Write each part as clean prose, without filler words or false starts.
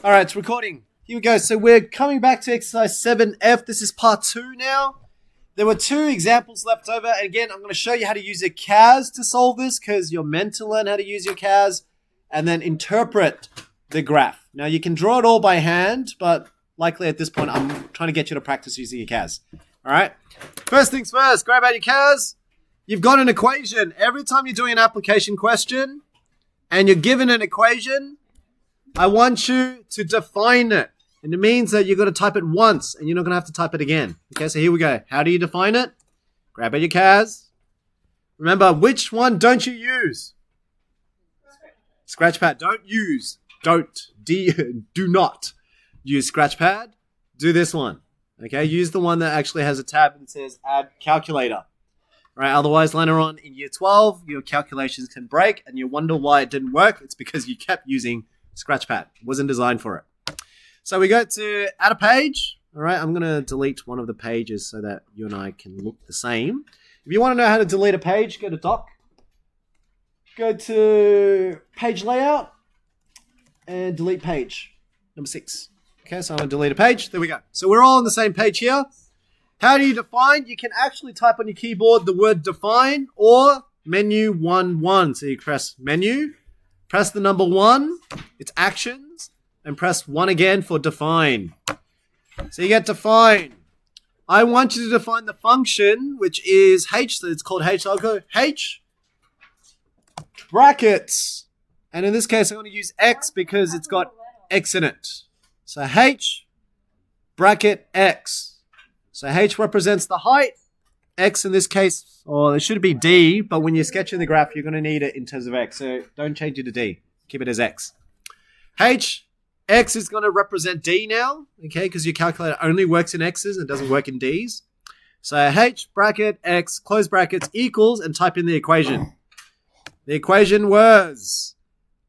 All right, it's recording. Here we go. So we're coming back to exercise 7F. This is part 2 now. There were 2 examples left over. And again, I'm going to show you how to use a CAS to solve this because you're meant to learn how to use your CAS and then interpret the graph. Now, you can draw it all by hand, but likely at this point, I'm trying to get you to practice using your CAS. All right? First things first, grab out your CAS. You've got an equation. Every time you're doing an application question and you're given an equation, I want you to define it. And it means that you're going to type it once and you're not going to have to type it again. Okay, so here we go. How do you define it? Grab out your CAS. Remember, which one don't you use? Scratchpad. Don't use. Do not use Scratchpad. Do this one. Okay, use the one that actually has a tab and says add calculator. Right, otherwise later on in year 12, your calculations can break and you wonder why it didn't work. It's because you kept using Scratchpad. It wasn't designed for it. So we go to add a page. All right, I'm going to delete one of the pages so that you and I can look the same. If you want to know how to delete a page, go to Doc. Go to Page Layout and delete page. Number 6. Okay, so I'm going to delete a page. There we go. So we're all on the same page here. How do you define? You can actually type on your keyboard the word define or menu 1 So you press menu. Press the number 1, it's actions, and press 1 again for define. So you get define. I want you to define the function, which is h, so it's called h. So I'll go h, brackets. And in this case, I'm going to use x because it's got x in it. So h, bracket x. So h represents the height. X in this case, or it should be D, but when you're sketching the graph, you're going to need it in terms of X. So don't change it to D. Keep it as X. X is going to represent D now, okay, because your calculator only works in X's and doesn't work in D's. So H bracket X, close brackets, equals, and type in the equation. The equation was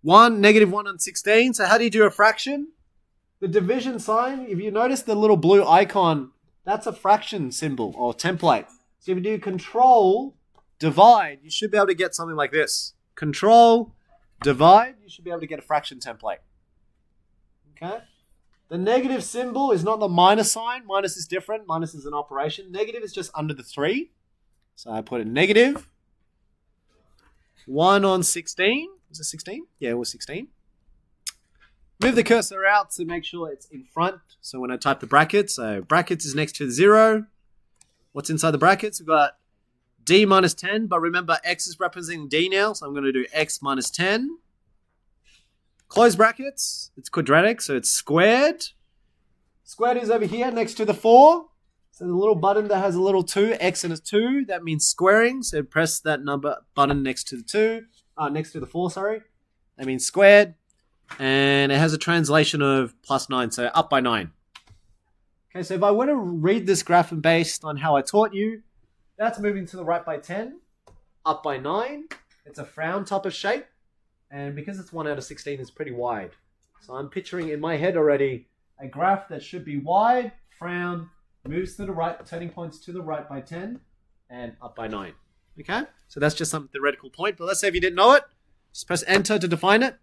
-1 on 16. So how do you do a fraction? The division sign, if you notice the little blue icon, that's a fraction symbol or template. So if you do control, divide, you should be able to get something like this. Control, divide, you should be able to get a fraction template. Okay? The negative symbol is not the minus sign. Minus is different. Minus is an operation. Negative is just under the 3. So I put a negative. 1 on 16. Was it 16? Yeah, it was 16. Move the cursor out to make sure it's in front. So when I type the brackets, so brackets is next to the 0. What's inside the brackets? We've got D minus 10, but remember X is representing D now, so I'm going to do X minus 10. Close brackets, it's quadratic, so it's squared. Squared is over here next to the 4. So the little button that has a little 2, X and a 2, that means squaring. So press that number button next to the 4, sorry. That means squared. And it has a translation of +9, so up by 9. Okay, so if I were to read this graph and based on how I taught you, that's moving to the right by 10, up by 9. It's a frown type of shape. And because it's 1 out of 16, it's pretty wide. So I'm picturing in my head already a graph that should be wide, frown, moves to the right, turning points to the right by 10, and up by 9. Okay? So that's just some theoretical point. But let's say if you didn't know it, just press enter to define it.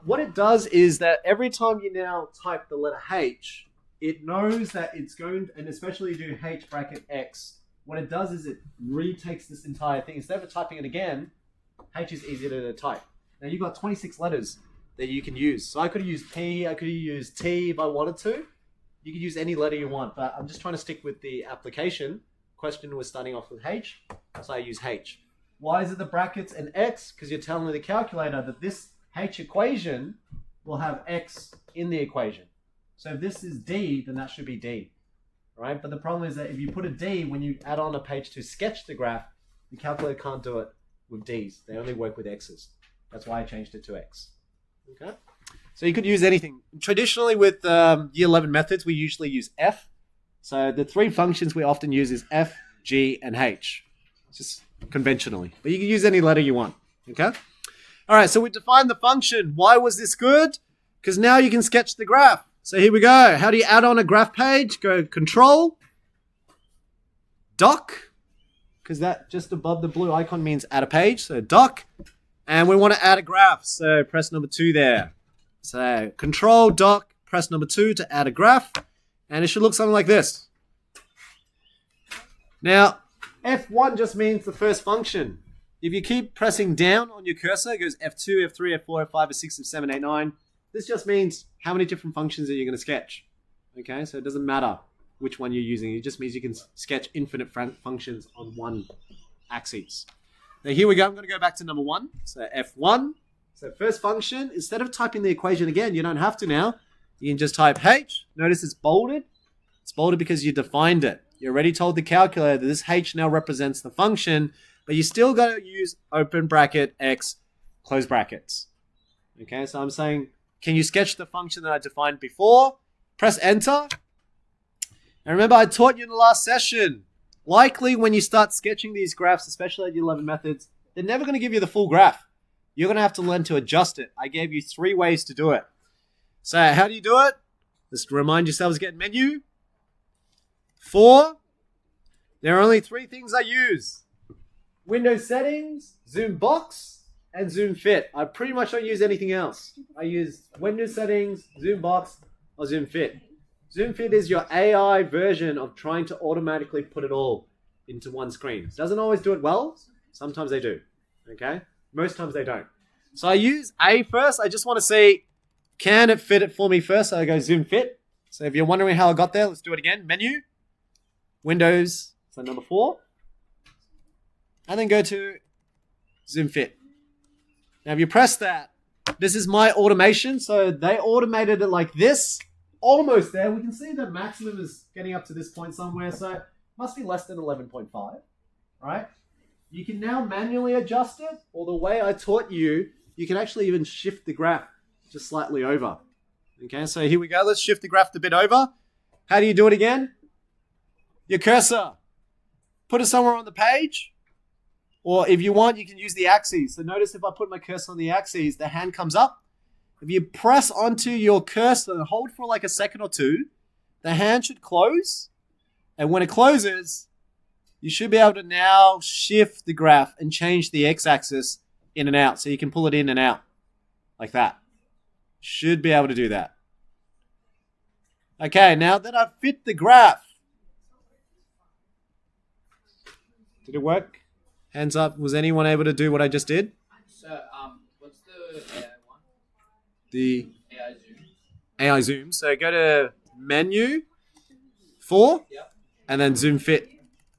What it does is that every time you now type the letter H, it knows that it's going to, and especially you do H bracket X, what it does is it retakes this entire thing. Instead of typing it again, H is easier to type. Now you've got 26 letters that you can use. So I could have used P, I could have used T if I wanted to. You could use any letter you want, but I'm just trying to stick with the application. Question was starting off with H, so I use H. Why is it the brackets and X? Because you're telling the calculator that this H equation will have X in the equation. So if this is D, then that should be D. Right? But the problem is that if you put a D, when you add on a page to sketch the graph, the calculator can't do it with Ds. They only work with X's. That's why I changed it to X. Okay? So you could use anything. Traditionally with year 11 methods, we usually use F. So the 3 functions we often use is F, G, and H. Just conventionally. But you can use any letter you want. Okay? All right, so we defined the function. Why was this good? Because now you can sketch the graph. So here we go. How do you add on a graph page? Go Control, Doc, because that just above the blue icon means add a page. So doc, and we want to add a graph. So press number 2 there. So control doc, press number 2 to add a graph, and it should look something like this. Now, F1 just means the first function. If you keep pressing down on your cursor, it goes F2, F3, F4, F5, F6, F7, F8, F9. This just means how many different functions are you going to sketch. Okay, so it doesn't matter which one you're using. It just means you can sketch infinite functions on one axis. Now here we go. I'm going to go back to number 1. So F1. So first function, instead of typing the equation again, you don't have to now. You can just type H. Notice it's bolded. It's bolded because you defined it. You already told the calculator that this H now represents the function, but you still got to use open bracket X, close brackets. Okay, so I'm saying, can you sketch the function that I defined before? Press enter. And remember, I taught you in the last session, likely when you start sketching these graphs, especially at your 11 methods, they're never going to give you the full graph. You're going to have to learn to adjust it. I gave you 3 ways to do it. So how do you do it? Just remind yourselves, get menu. 4, there are only 3 things I use. Windows settings, zoom box, and zoom fit. I pretty much don't use anything else. I use Windows settings, zoom box, or zoom fit. Zoom fit is your AI version of trying to automatically put it all into one screen. It doesn't always do it well. Sometimes they do. Okay? Most times they don't. So I use A first. I just want to see, can it fit it for me first? So I go zoom fit. So if you're wondering how I got there, let's do it again. Menu, Windows, so number 4. And then go to zoom fit. Now if you press that, this is my automation. So they automated it like this. Almost there. We can see the maximum is getting up to this point somewhere. So it must be less than 11.5, right? You can now manually adjust it, or the way I taught you, you can actually even shift the graph just slightly over. Okay, so here we go. Let's shift the graph a bit over. How do you do it again? Your cursor. Put it somewhere on the page. Or if you want, you can use the axes. So notice if I put my cursor on the axes, the hand comes up. If you press onto your cursor and hold for like a second or 2, the hand should close. And when it closes, you should be able to now shift the graph and change the x-axis in and out. So you can pull it in and out like that. Should be able to do that. Okay, now that I've fit the graph. Did it work? Hands up. Was anyone able to do what I just did? So, what's the AI one? The AI zoom. AI zoom. So go to menu, 4, Yep. and then zoom fit,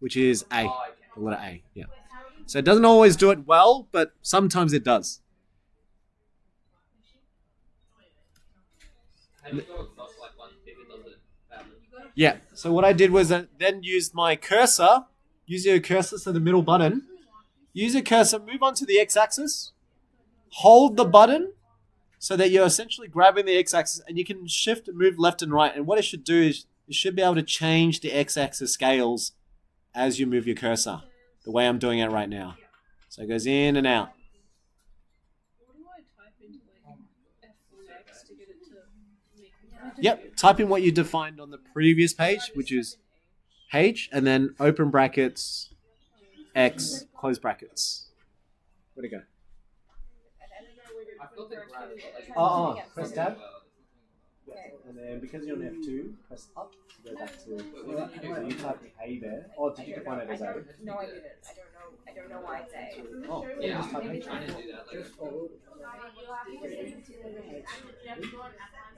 which is A, Oh, okay. the letter A. Yeah. So it doesn't always do it well, but sometimes it does. How do you go across like one if it doesn't badly? Yeah. So what I did was I then used my cursor. Use your cursor, so the middle button. Use your cursor, move onto the x-axis. Hold the button so that you're essentially grabbing the x-axis, and you can shift and move left and right. And what it should do is it should be able to change the x-axis scales as you move your cursor, the way I'm doing it right now. So it goes in and out. What do I type into like F1X to get it to make me? Yep, type in what you defined on the previous page, which is H, and then open brackets, X, close brackets. Where'd it go? I've got the graph. Press tab. And then because you're on F2, press up to go back to. So you typed A there. Oh, did you define it as A? No, I didn't. I don't know why it's A. Oh, Yeah, just type I'm H. trying to do that. Like,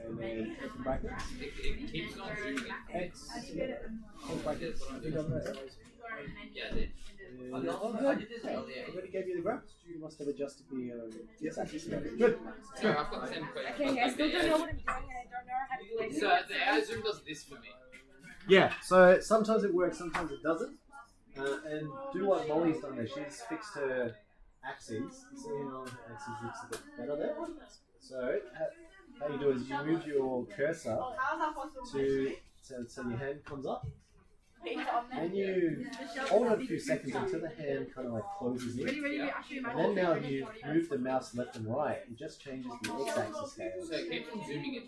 And then open brackets, it keeps on zooming. X, close brackets. Yeah, I did. And, I already gave you the graphs. You must have adjusted the x-axis. Good. So I've got the same question. Okay, I still don't know what I'm doing, and I don't know how to do it. So the AI zoom does this for me. Yeah, so sometimes it works, sometimes it doesn't. And do what Molly's done there. She's fixed her axes. See how her axis looks a bit better there? So, how you do is you move your cursor to so your hand comes up. Then you hold it a few seconds until the hand kind of like closes in. And then now you move the mouse left and right. It just changes the x-axis scale. So it keeps on zooming it.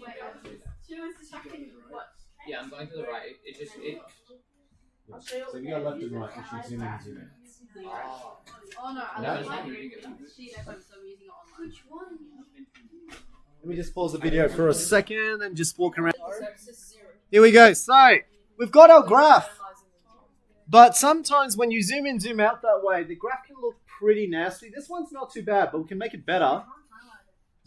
Yeah, I'm going to the right. It just So if you go left and right, you should zoom in and zoom out. Oh no, I No? don't like CAS, so I'm using it online. Which one? Let me just pause the video for a second and just walk around. Here we go. So, we've got our graph. But sometimes when you zoom in, zoom out that way, the graph can look pretty nasty. This one's not too bad, but we can make it better.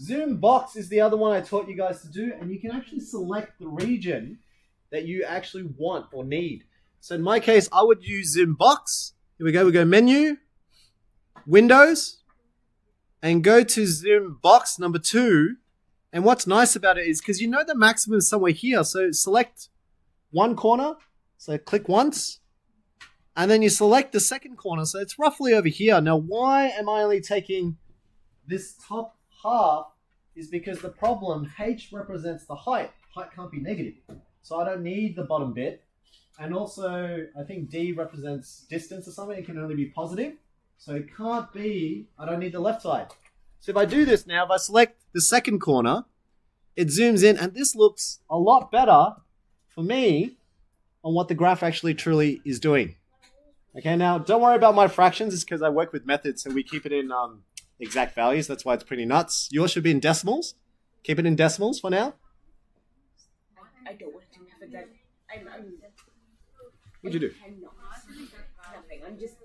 Zoom box is the other one I taught you guys to do, and you can actually select the region that you actually want or need. So in my case, I would use zoom box. Here we go menu, Windows, and go to zoom box number 2. And what's nice about it is, because you know the maximum is somewhere here, so select one corner, so click once, and then you select the second corner, so it's roughly over here. Now, why am I only taking this top half? Is because the problem, H represents the height. Height can't be negative, so I don't need the bottom bit. And also, I think D represents distance or something. It can only be positive, so it can't be, I don't need the left side. So if I do this now, if I select the second corner, it zooms in, and this looks a lot better for me on what the graph actually truly is doing. Okay, now don't worry about my fractions. It's because I work with methods, so we keep it in exact values. That's why it's pretty nuts. Yours should be in decimals. Keep it in decimals for now. I don't want to have that. What'd you do? Nothing. I'm just.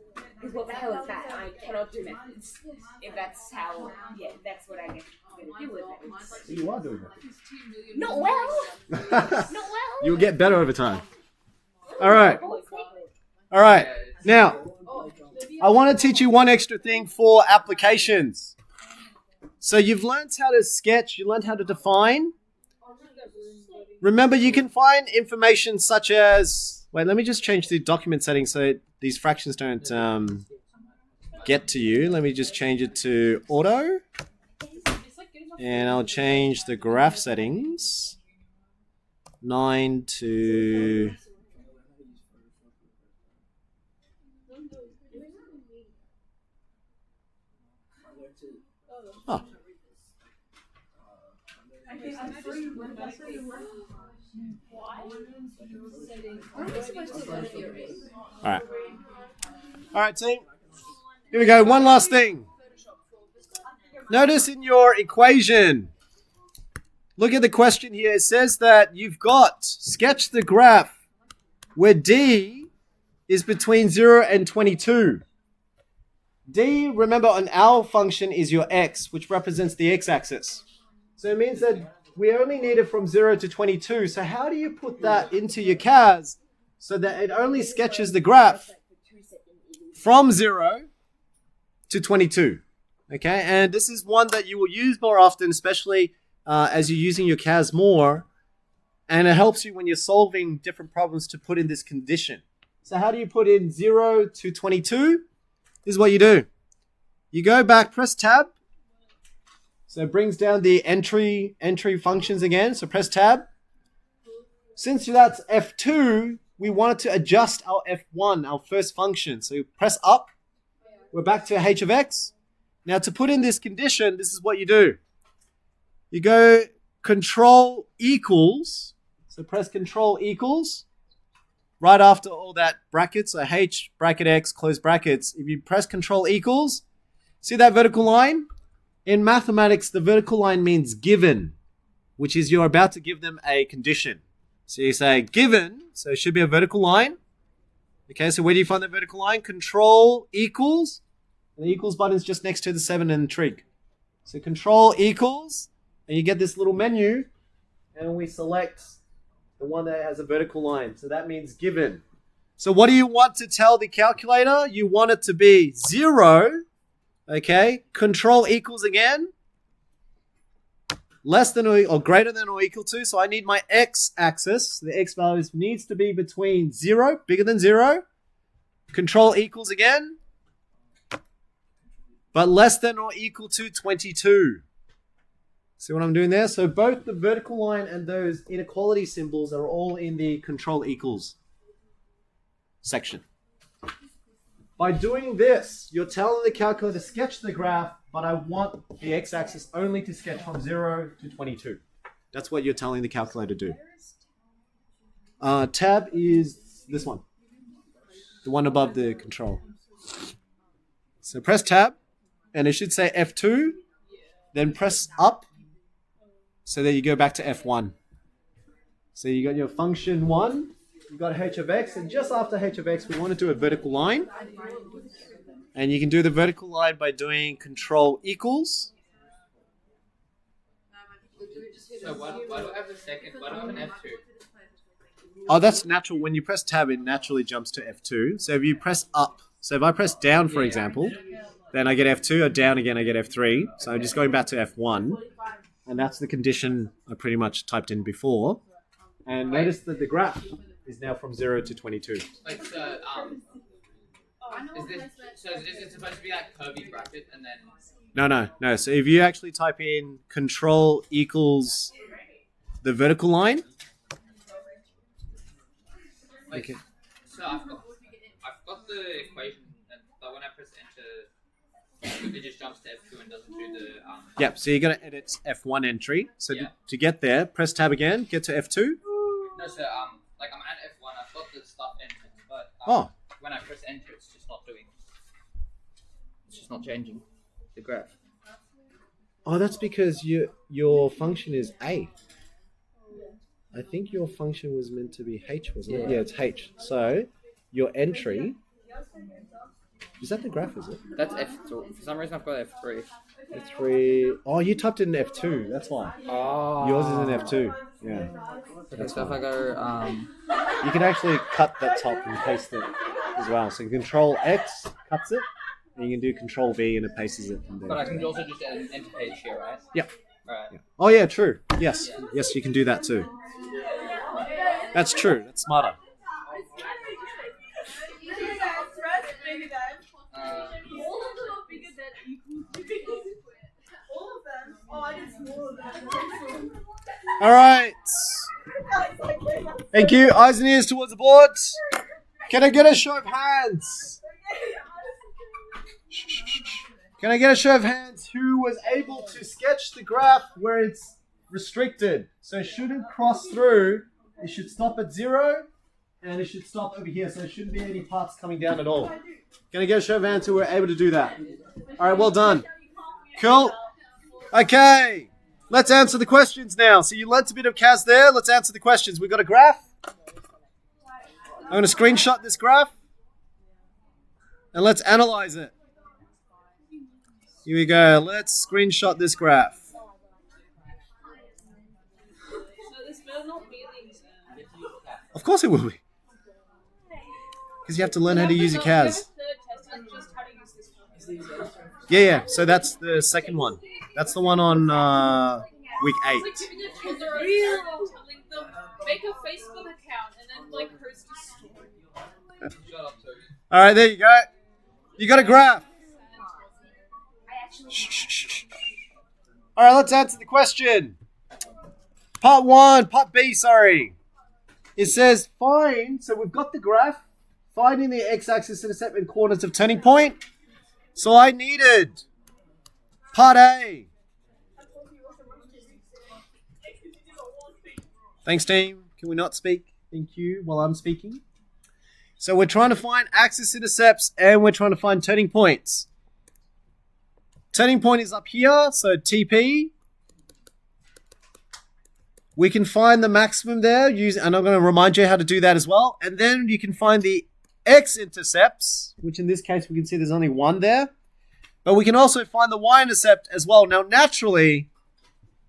Because what the hell is that? I cannot do methods. If that's how. Yeah, that's what I get to deal with it. You are doing Not well. it. Not well. You'll get better over time. All right. All right. Now, I want to teach you one extra thing for applications. So you've learned how to sketch, you learned how to define. Remember, you can find information such as, wait, let me just change the document settings so these fractions don't get to you. Let me just change it to auto. And I'll change the graph settings. 9 to... Oh. Alright. Alright, team. Here we go. One last thing. Notice in your equation, look at the question here. It says that you've got, sketch the graph where D is between 0 and 22. D, remember, on our function is your x, which represents the x-axis. So it means that we only need it from 0 to 22. So how do you put that into your CAS so that it only sketches the graph from 0 to 22? Okay, and this is one that you will use more often, especially as you're using your CAS more. And it helps you when you're solving different problems to put in this condition. So how do you put in 0 to 22? This is what you do. You go back, press tab. So it brings down the entry functions again. So press tab. Since that's F2, we wanted to adjust our F1, our first function. So you press up. We're back to h of x. Now to put in this condition, this is what you do. You go control equals. So press control equals. Right after all that brackets, so h bracket x close brackets, if you press control equals, see that vertical line? In mathematics, the vertical line means given, which is you're about to give them a condition. So you say given, so it should be a vertical line. Okay, so where do you find that vertical line? Control equals, and the equals button is just next to the 7 and the trig. So control equals, and you get this little menu, and we select the one that has a vertical line. So that means given. So what do you want to tell the calculator? You want it to be 0. Okay. Control equals again. Less than or greater than or equal to. So I need my x-axis. The x values needs to be between 0, bigger than 0. Control equals again. But less than or equal to 22. See what I'm doing there? So both the vertical line and those inequality symbols are all in the control equals section. By doing this, you're telling the calculator to sketch the graph, but I want the x-axis only to sketch from 0 to 22. That's what you're telling the calculator to do. Tab is this one. The one above the control. So press tab, and it should say F2, then press up, so that you go back to F1. So you got your function 1, you got h of x, and just after h of x, we want to do a vertical line. And you can do the vertical line by doing control equals. So why do I have a second? Why do I have an F2? Oh, that's natural. When you press tab, it naturally jumps to F2. So if you press up, so if I press down, for example, then I get F2, or down again, I get F3. So I'm just going back to F1. And that's the condition I pretty much typed in before. And notice that the graph is now from 0 to 22. Like, so, is it supposed to be like curvy bracket and then? No. So if you actually type in control equals the vertical line. Like, Okay. so I've got the equation, but when I press enter, it just jumps to F2 and doesn't do the Yep, so you're going to edit F1 entry. So Yeah. to get there, press tab again, get to F2. No, so like I'm at F1, I've got the stuff entered, but when I press enter, it's just not doing. It's just not changing the graph. Oh, that's because your function is A. I think your function was meant to be H, wasn't it? Yeah. Yeah, it's H. So your entry, is that the graph, is it? That's F3. For some reason, I've got F3. F3. Oh, you typed in F2, that's why. Oh. Yours is in F2. Yeah. Okay, so if I go, You can actually cut that top and paste it as well. So Control X cuts it, and you can do Control V and it pastes it from there. but I can also just add an enter page here, right? Yep. Alright. Yeah. Oh yeah, true. Yes. Yes, you can do that too. That's true. That's smarter. All right. Thank you. Eyes and ears towards the board. Can I get a show of hands? Can I get a show of hands who was able to sketch the graph where it's restricted? So it shouldn't cross through. It should stop at 0, and it should stop over here. So there shouldn't be any parts coming down at all. Can I get a show of hands who were able to do that? All right, well done. Cool. Okay, let's answer the questions now. So you learnt a bit of CAS there. Let's answer the questions. We've got a graph. I'm going to screenshot this graph, and let's analyze it. Here we go. Let's screenshot this graph. So this will not be the exam. Of course it will be. Because you have to learn how to use your CAS. Yeah. So that's the second one. That's the one on week 8. It's like giving a kid a real telling them make a Facebook account and then like post a story. Shut up, Toby. All right, there you go. You got a graph. Shh. All right, let's answer the question. Part B, sorry. It says find, so we've got the graph, finding the x-axis intercept and coordinates of turning point. So I needed part A. Thanks, team. Can we not speak? Thank you while I'm speaking. So we're trying to find axis intercepts and we're trying to find turning points. Turning point is up here, so TP. We can find the maximum there, and I'm going to remind you how to do that as well. And then you can find the x-intercepts, which in this case we can see there's only one there. But we can also find the y-intercept as well. Now, naturally,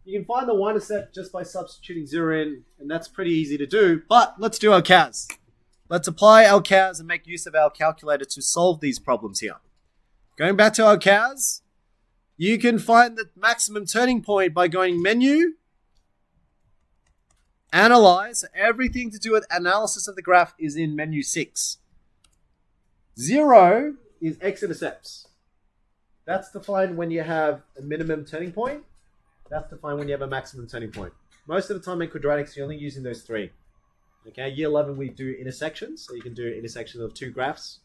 you can find the y-intercept just by substituting 0 in, and that's pretty easy to do. But let's do our CAS. Let's apply our CAS and make use of our calculator to solve these problems here. Going back to our CAS, you can find the maximum turning point by going menu, analyze. Everything to do with analysis of the graph is in menu 6. 0 is x-intercepts. That's defined when you have a minimum turning point. That's defined when you have a maximum turning point. Most of the time in quadratics, you're only using those 3. Okay, year 11 we do intersections, so you can do intersections of 2 graphs.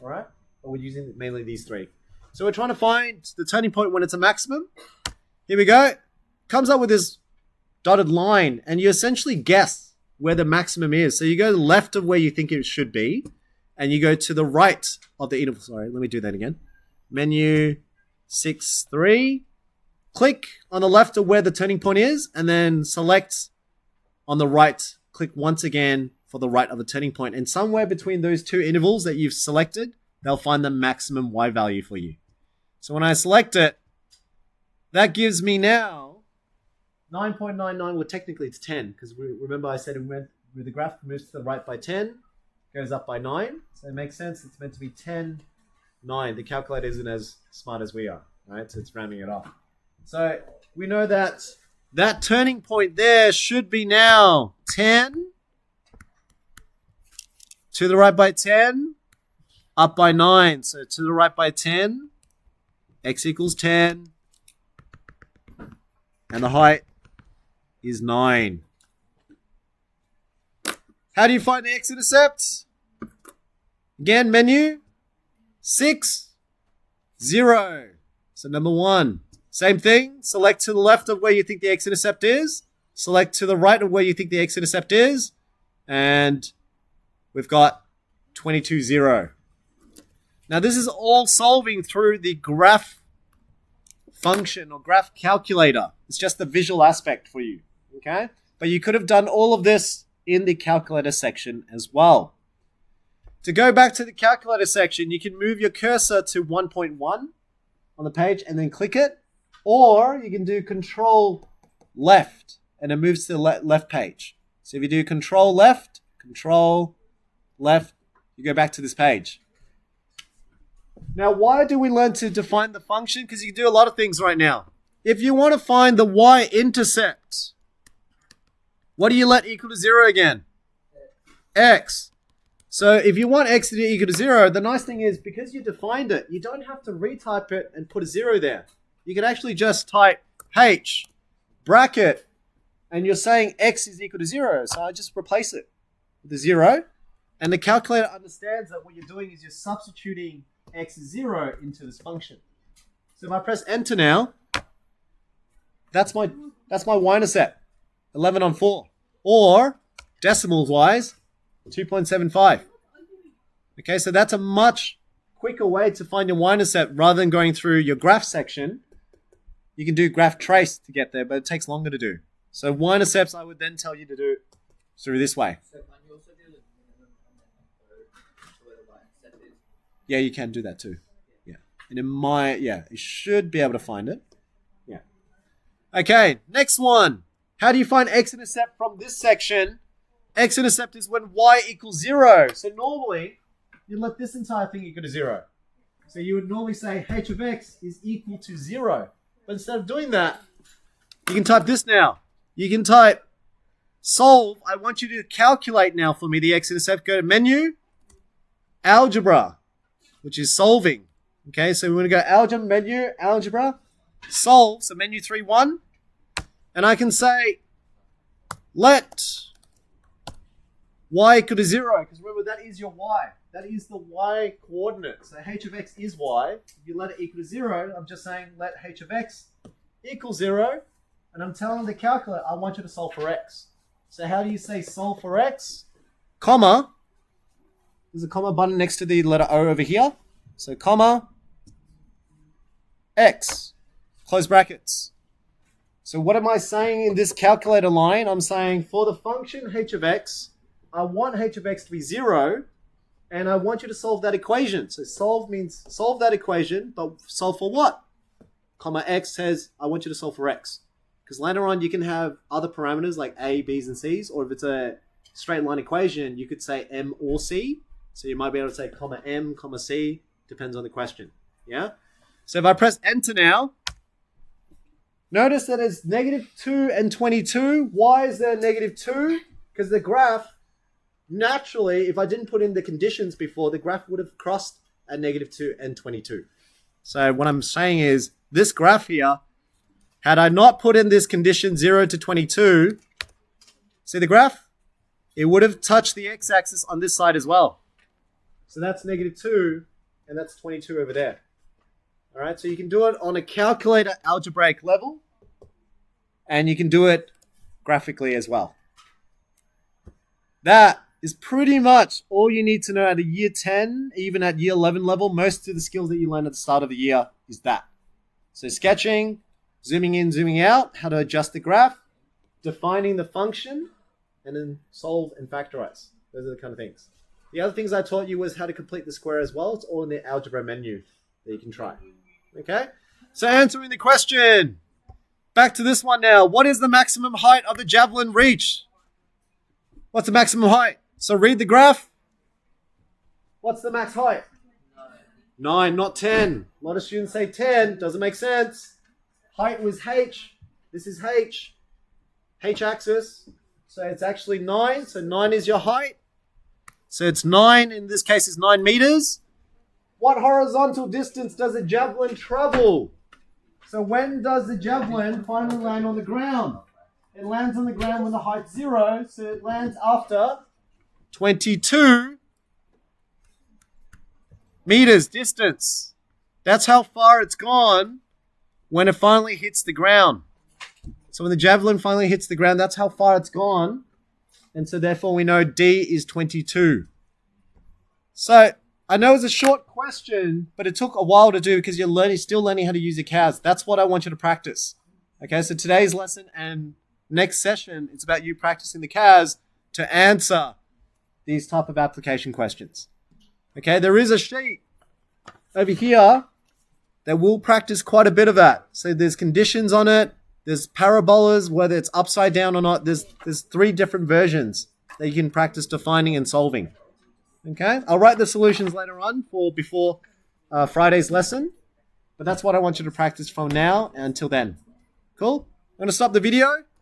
All right, but we're using mainly these 3. So we're trying to find the turning point when it's a maximum. Here we go. Comes up with this dotted line, and you essentially guess where the maximum is. So you go left of where you think it should be, and you go to the right of the interval. Sorry, let me do that again. menu 6, 3. Click on the left of where the turning point is, and then select on the right. Click once again for the right of the turning point. And somewhere between those two intervals that you've selected, they'll find the maximum y value for you. So when I select it, that gives me now 9.99. Well, technically it's 10, because remember I said when the graph moves to the right by 10, goes up by 9. So it makes sense. It's meant to be 10, 9. The calculator isn't as smart as we are, right? So it's rounding it off. So we know that that turning point there should be now 10 to the right by 10, up by 9. So to the right by 10, x equals 10, and the height is 9. How do you find the x-intercept? Again, menu 6, 0. So number 1. Same thing. Select to the left of where you think the x-intercept is. Select to the right of where you think the x-intercept is. And we've got 22, 0. Now this is all solving through the graph function or graph calculator. It's just the visual aspect for you. Okay? But you could have done all of this in the calculator section as well. To go back to the calculator section, you can move your cursor to 1.1 on the page and then click it. Or you can do control left and it moves to the left page. So if you do control left, you go back to this page. Now, why do we learn to define the function? Because you can do a lot of things right now. If you want to find the y-intercept, what do you let equal to 0 again? X. So if you want x to be equal to 0, the nice thing is because you defined it, you don't have to retype it and put a 0 there. You can actually just type h bracket and you're saying x is equal to 0. So I just replace it with a 0. And the calculator understands that what you're doing is you're substituting x is 0 into this function. So if I press enter now, that's my y-intercept, 11 on 4. Or, decimals wise, 2.75. Okay, so that's a much quicker way to find your y-intercept rather than going through your graph section. You can do graph trace to get there, but it takes longer to do. So y-intercepts, I would then tell you to do through this way. So can you also do the minimum and then where the y-intercept is? Yeah, you can do that too. Yeah. And you should be able to find it. Yeah. Okay, next one. How do you find x-intercept from this section? X-intercept is when y equals 0. So normally, you let this entire thing equal to 0. So you would normally say h of x is equal to 0. But instead of doing that, you can type this now. You can type solve. I want you to calculate now for me the x-intercept. Go to menu, algebra, which is solving. Okay, so we're going to go algebra, menu, algebra, solve. So menu 3, 1. And I can say let y equal to 0. Because remember, that is your y. That is the y coordinate. So h of x is y. If you let it equal to 0, I'm just saying let h of x equal 0. And I'm telling the calculator, I want you to solve for x. So how do you say solve for x? Comma. There's a comma button next to the letter O over here. So comma, x, close brackets. So what am I saying in this calculator line? I'm saying for the function h of x, I want h of x to be 0. And I want you to solve that equation. So solve means solve that equation, but solve for what? Comma x says, I want you to solve for x. Because later on, you can have other parameters like a, b's, and c's. Or if it's a straight line equation, you could say m or c. So you might be able to say comma m, comma c. Depends on the question. Yeah? So if I press enter now, notice that it's -2 and 22. Why is there -2? Because the graph, naturally, if I didn't put in the conditions before, the graph would have crossed at -2 and 22. So what I'm saying is, this graph here, had I not put in this condition 0 to 22, see the graph? It would have touched the x-axis on this side as well. So that's -2, and that's 22 over there. All right, so you can do it on a calculator algebraic level, and you can do it graphically as well. That is pretty much all you need to know at a year 10, even at year 11 level. Most of the skills that you learn at the start of the year is that. So sketching, zooming in, zooming out, how to adjust the graph, defining the function, and then solve and factorize. Those are the kind of things. The other things I taught you was how to complete the square as well. It's all in the algebra menu that you can try. Okay? So answering the question. Back to this one now. What is the maximum height of the javelin reach? What's the maximum height? So read the graph. What's the max height? 9, not 10. A lot of students say 10. Doesn't make sense. Height was h. This is h. H-axis. So it's actually 9. So 9 is your height. So it's 9. In this case, it's 9 meters. What horizontal distance does a javelin travel? So when does the javelin finally land on the ground? It lands on the ground when the height's 0. So it lands after 22 meters distance. That's how far it's gone when it finally hits the ground. So when the javelin finally hits the ground, that's how far it's gone. And so therefore we know D is 22. So I know it's a short question, but it took a while to do because you're still learning how to use your CAS. That's what I want you to practice. Okay, so today's lesson and next session, it's about you practicing the CAS to answer these type of application questions. Okay, there is a sheet over here that will practice quite a bit of that. So there's conditions on it. There's parabolas, whether it's upside down or not. There's 3 different versions that you can practice defining and solving. Okay, I'll write the solutions later on before Friday's lesson. But that's what I want you to practice from now until then. Cool? I'm going to stop the video.